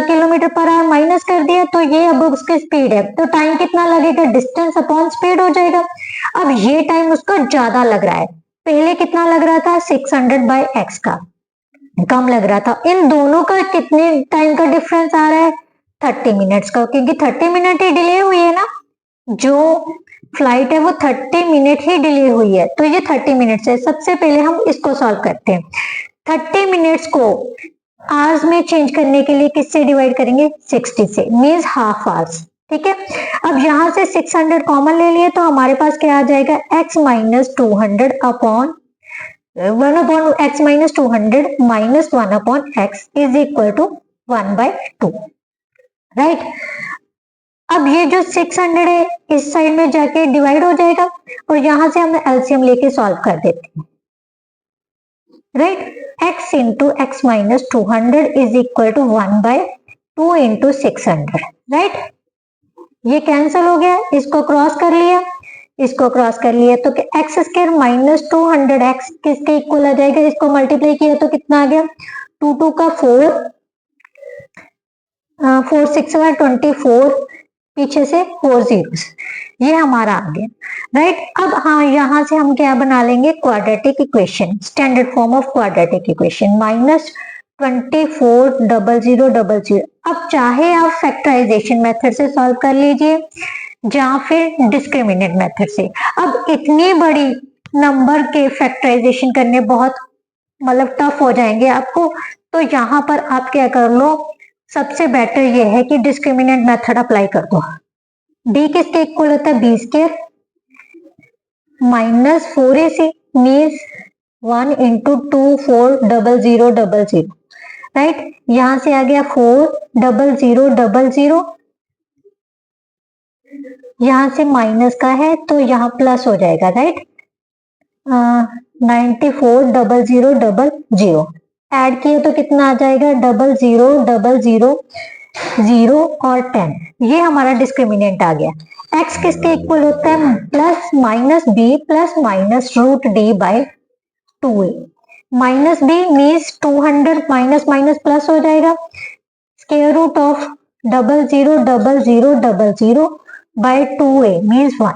किलोमीटर पर आवर माइनस कर दिया, तो ये अब उसकी स्पीड है, तो टाइम कितना लगेगा, डिस्टेंस अपॉन स्पीड हो जाएगा। अब ये टाइम उसको ज्यादा लग रहा है, पहले कितना लग रहा था, 600 बाई एक्स का कम लग रहा था। इन दोनों का कितने टाइम का डिफरेंस आ रहा है, 30 मिनट्स का, क्योंकि 30 मिनट ही डिले हुई है ना, जो फ्लाइट है वो 30 मिनट ही डिले हुई है, तो ये 30 मिनट्स है। सबसे पहले हम इसको सॉल्व करते हैं। 30 मिनट्स को आवर्स में चेंज करने के लिए किससे डिवाइड करेंगे, 60 से, मीन्स हाफ आवर्स। ठीक है, अब यहां से 600 कॉमन ले लिए तो हमारे पास क्या आ जाएगा, x minus 200 upon 1 upon x minus 200 minus 1 upon x is equal to 1/2, right. अब ये जो 600 है इस साइड में जाके डिवाइड हो जाएगा और यहां से हम एलसीएम लेके सॉल्व कर देते हैं, right. x into x minus 200 is equal to 1/2 into 600, right. ये कैंसिल हो गया, इसको क्रॉस कर लिया, इसको क्रॉस कर लिया तो एक्स स्क्वायर माइनस 200 एक्स किसके इक्वल आ जाएगा, इसको मल्टीप्लाई किया तो कितना आ गया, 2 का 4, 4 6 24, पीछे से 4 जीरोस, ये हमारा आ गया, राइट। अब हाँ, यहां से हम क्या बना लेंगे, quadratic equation, standard form of quadratic equation, minus 24 00 00। अब चाहे आप फैक्टराइजेशन मेथड से सॉल्व कर लीजिए या फिर डिस्क्रिमिनेंट मेथड से। अब इतनी बड़ी नंबर के फैक्टराइजेशन करने बहुत मतलब टफ हो जाएंगे आपको, तो यहाँ पर आप क्या कर लो, सबसे बेटर ये है कि डिस्क्रिमिनेंट मेथड अप्लाई कर दो। डी किसके इक्वल होता है, B square minus 4ac means 1 into 2 4 00 00, right. यहां से आ गया 4 00 00, यहां से माइनस का है तो यहाँ प्लस हो जाएगा, राइट। 94 00 00 ऐड किए तो कितना आ जाएगा, 00 00 0 और 10, ये हमारा डिस्क्रिमिनेंट आ गया। x किसके इक्वल होता है, plus minus B plus minus root D by 2a, minus B means 200 minus minus plus हो जाएगा, square root of 00 00 00 by 2a means 1।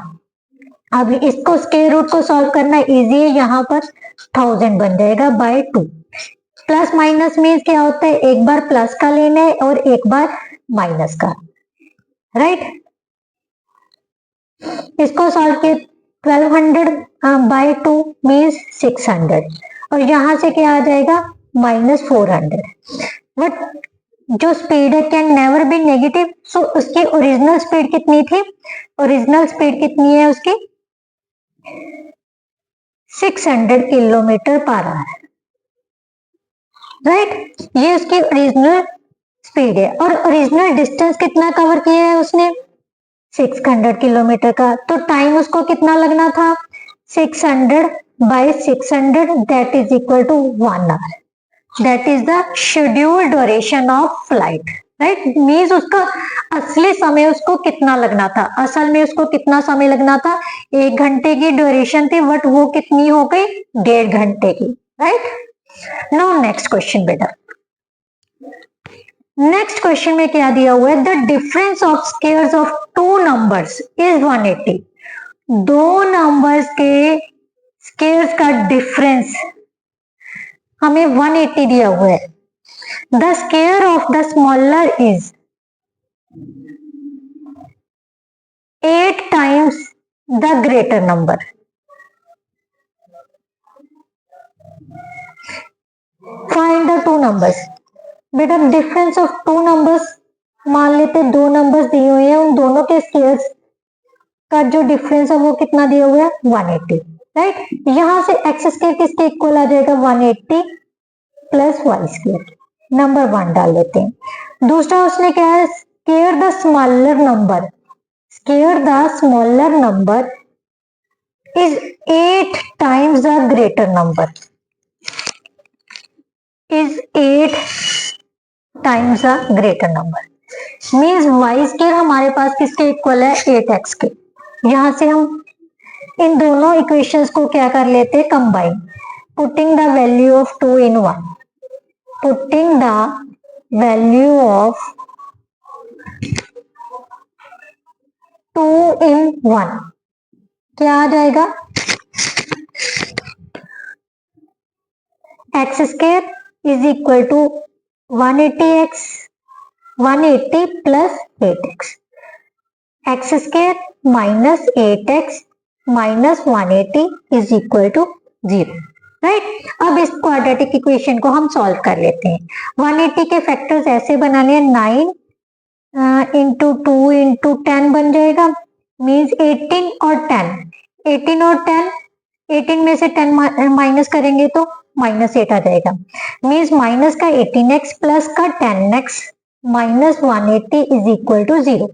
अब इसको स्क्वायर रूट को सॉल्व करना इजी है, यहाँ पर 1000 बन जाएगा बाय 2। प्लस माइनस मीन्स क्या होता है, एक बार प्लस का लेना है और एक बार माइनस का, राइट। इसको सॉल्व किए 1200 बाय 2 मीन्स 600 और यहां से क्या आ जाएगा, माइनस 400। बट जो स्पीड है कैन नेवर बी नेगेटिव, सो उसकी ओरिजिनल स्पीड कितनी थी, ओरिजिनल स्पीड कितनी है उसकी, 600 किलोमीटर पर आवर, राइट। ये उसकी ओरिजिनल स्पीड है और ओरिजिनल डिस्टेंस कितना कवर किया है उसने, 600 किलोमीटर का, तो टाइम उसको कितना लगना था, 600 by 600 that is equal to 1 hour, that is the schedule duration of flight, right. Means उसका असली समय उसको कितना लगना था, असल में उसको कितना समय लगना था, 1 घंटे की ड्यूरेशन थी बट वो कितनी हो गई, 1.5 घंटे की, राइट। नाउ नेक्स्ट क्वेश्चन बेटा, नेक्स्ट क्वेश्चन में क्या दिया हुआ है, the difference of squares of 2 numbers is 180। दो नंबर्स के स्क्वायर्स का डिफरेंस हमें 180 दिया हुआ है। The square of the smaller is 8 times the greater number. Find the 2 numbers. बेटा डिफरेंस ऑफ 2 नंबर्स, मान लेते 2 नंबर्स दिए हुए हैं, उन दोनों के स्क्वायर्स का जो डिफरेंस है वो कितना दिया हुआ है, 180, राइट। यहां से एक्स स्क्वायर किसके इक्वल आ जाएगा, 180 प्लस वाई स्क्वायर, नंबर 1 डाल लेते हैं। दूसरा उसने क्या है, square the smaller number, square the smaller number is 8 times the greater number, is 8 times a greater number। Means y square हमारे पास किसके इक्वल है 8x के। यहां से हम इन दोनों इक्वेशंस को क्या कर लेते हैं combine, putting the value of 2 in 1, putting the value of 2 in 1 क्या आ जाएगा, x square is equal to 180x 180 plus 8x, x square minus 8x minus 180 is equal to 0, right. अब इस क्वाड्रेटिक इक्वेशन को हम सॉल्व कर लेते हैं। 180 के फैक्टर्स ऐसे बनाने हैं, 9 इंटू 2 इंटू 10 बन जाएगा, मीन्स 18 और 10, 18 और 10, 18 में से 10 माइनस करेंगे तो -8 आ जाएगा, मीन्स माइनस का 18x प्लस का 10x minus 180 is equal to 0।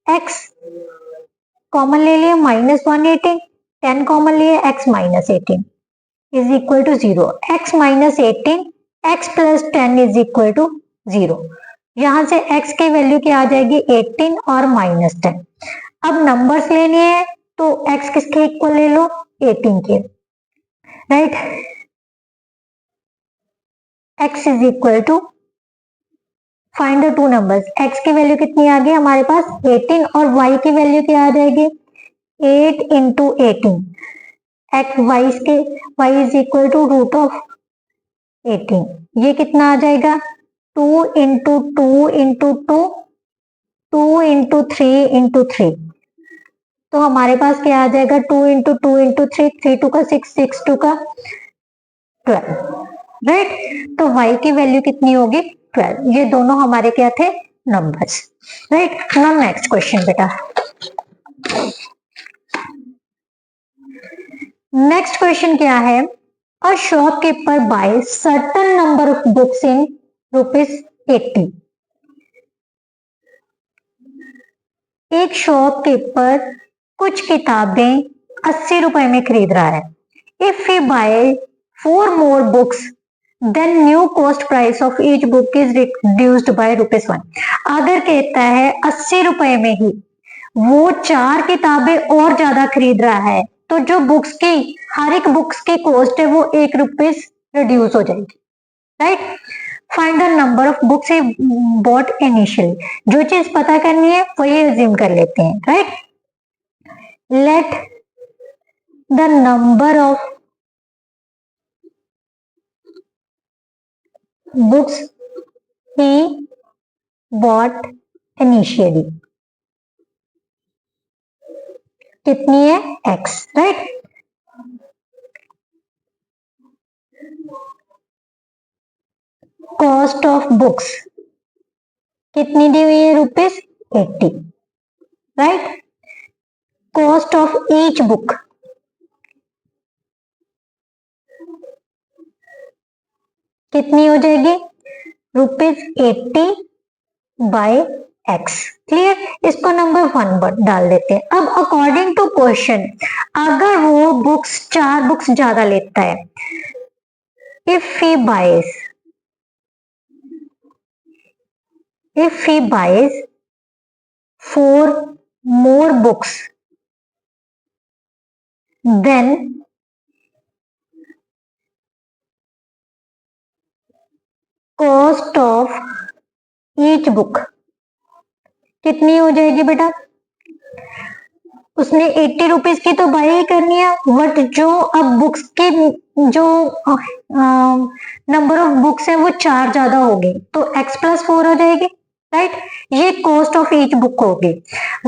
x common ले लिए -180, 10 कॉमन लिए x minus 18 is equal to 0, x minus 18 x plus 10 is equal to 0। यहां से x की वैल्यू क्या आ जाएगी 18 और -10। अब नंबर्स लेने हैं तो x किसके इक्वल ले लो 18 के, right. x is equal to find the two numbers, x की वैल्यू कितनी आ गई हमारे पास 18 और y की वैल्यू क्या आ जाएगी 8 into 18, x y is equal to root of 18, ये कितना आ जाएगा 2 इंटू 2 इंटू 2, 2 इंटू 3 इंटू 3, तो हमारे पास क्या आ जाएगा 2 इंटू 2 इंटू 3, 3 टू का 6, 6 टू का 12, राइट। तो y की वैल्यू कितनी होगी 12, ये दोनों हमारे क्या थे numbers, right. Now next question बेटा, नेक्स्ट क्वेश्चन क्या है, a shopkeeper buy certain number of books in ₹80। एक शॉपकीपर कुछ किताबें 80 रुपए में खरीद रहा है। If he buy 4 more books then new cost price of each book is reduced by ₹1। अगर कहता है 80 रुपए में ही वो 4 किताबें और ज्यादा खरीद रहा है तो जो बुक्स की हर एक बुक्स की कॉस्ट है वो ₹1 रिड्यूस हो जाएगी, right. Find the number of books he bought initially, जो चीज पता करनी है वही अज्यूम कर लेते हैं, right. Let the number of books he bought initially कितनी है x, right. Cost of books कितनी दी हुई है ₹80, right. Cost of each book कितनी हो जाएगी ₹80 बाय x, क्लियर। इसको नंबर 1 डाल देते हैं। अब अकॉर्डिंग टू क्वेश्चन अगर वो बुक्स 4 बुक्स ज्यादा लेता है, if he buys 4 more books then cost of each book कितनी हो जाएगी बेटा, उसने 80 रुपीज की तो बाय ही करनी है, बट जो अब बुक्स की जो नंबर ऑफ बुक्स है वो 4 ज्यादा होगी तो x प्लस 4 हो जाएगी, राइट। ये कॉस्ट ऑफ ईच बुक होगी,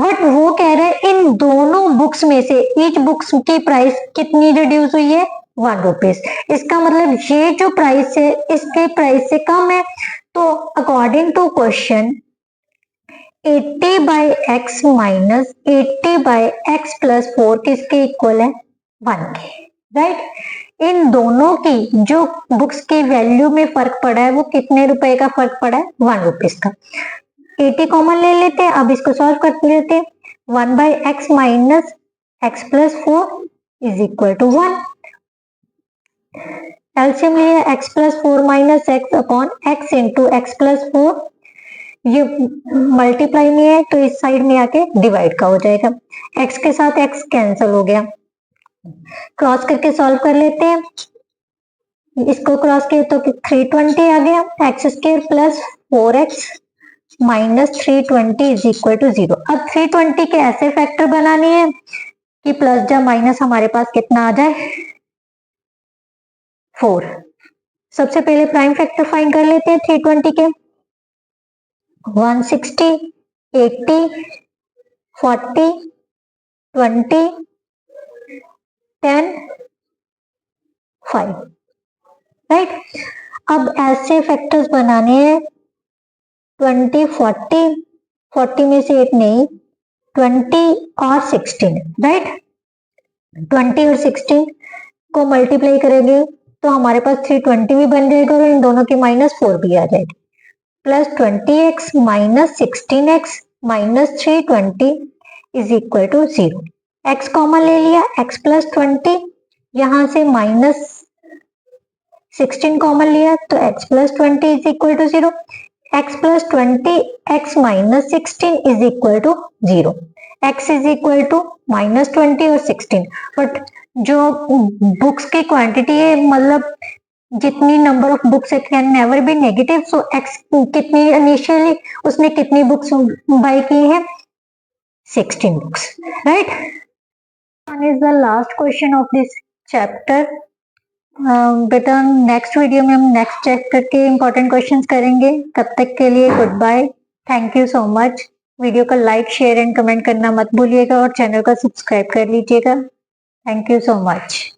बट वो कह रहे हैं इन दोनों बुक्स में से ईच बुक्स की प्राइस कितनी रिड्यूस हुई है ₹1। इसका मतलब ये जो प्राइस है इसके प्राइस से कम है, तो according to question 80 by x minus 80 by x plus 4 किसके इक्वल है 1 के, राइट। इन दोनों की जो बुक्स की वैल्यू में फर्क पड़ा है वो कितने रुपए का फर्क पड़ा है ₹1 का। 80 कॉमन ले लेते हैं, अब इसको सॉल्व कर लेते हैं। 1 by x minus x plus 4 is equal to 1। LCM लिए x plus 4 minus x upon x into x plus 4, ये मल्टीप्लाई में है तो इस साइड में आके डिवाइड का हो जाएगा, x के साथ x कैंसिल हो गया, क्रॉस करके सॉल्व कर लेते हैं, इसको क्रॉस किए तो 320 आ गया, x square plus 4x minus 320 is equal to 0। अब 320 के ऐसे फैक्टर बनाने हैं कि प्लस या माइनस हमारे पास कितना आ जाए 4। सबसे पहले प्राइम फैक्टर फाइंड कर लेते हैं 320 के, 160, 80, 40, 20, 10, 5, राइट। अब ऐसे फैक्टर्स बनाने हैं 20, 40 में से 8 नहीं, 20 और 16, राइट। 20 और 16 को मल्टीप्लाई करेंगे तो हमारे पास 320 भी बन जाएगा और इन दोनों की -4 भी आ जाएगी, plus 20x minus 16x minus 320 is equal to 0। x common ले लिया, x प्लस 20, यहां से माइनस 16 कॉमन लिया तो x plus 20 is equal to 0, x plus 20 x minus 16 is equal to 0, x is equal to minus 20 और 16। But जो books की quantity है, मतलब जितनी number of books it can never be negative, so x कितनी initially उसने कितनी books buy की है 16 books, right. One is the last question of this chapter. बेटा नेक्स्ट वीडियो में हम नेक्स्ट चैप्टर के इंपॉर्टेंट क्वेश्चंस करेंगे। तब तक के लिए good bye, thank you so much. Video का लाइक शेयर एंड कमेंट करना मत भूलिएगा और चैनल का सब्सक्राइब कर लीजिएगा। Thank you so much.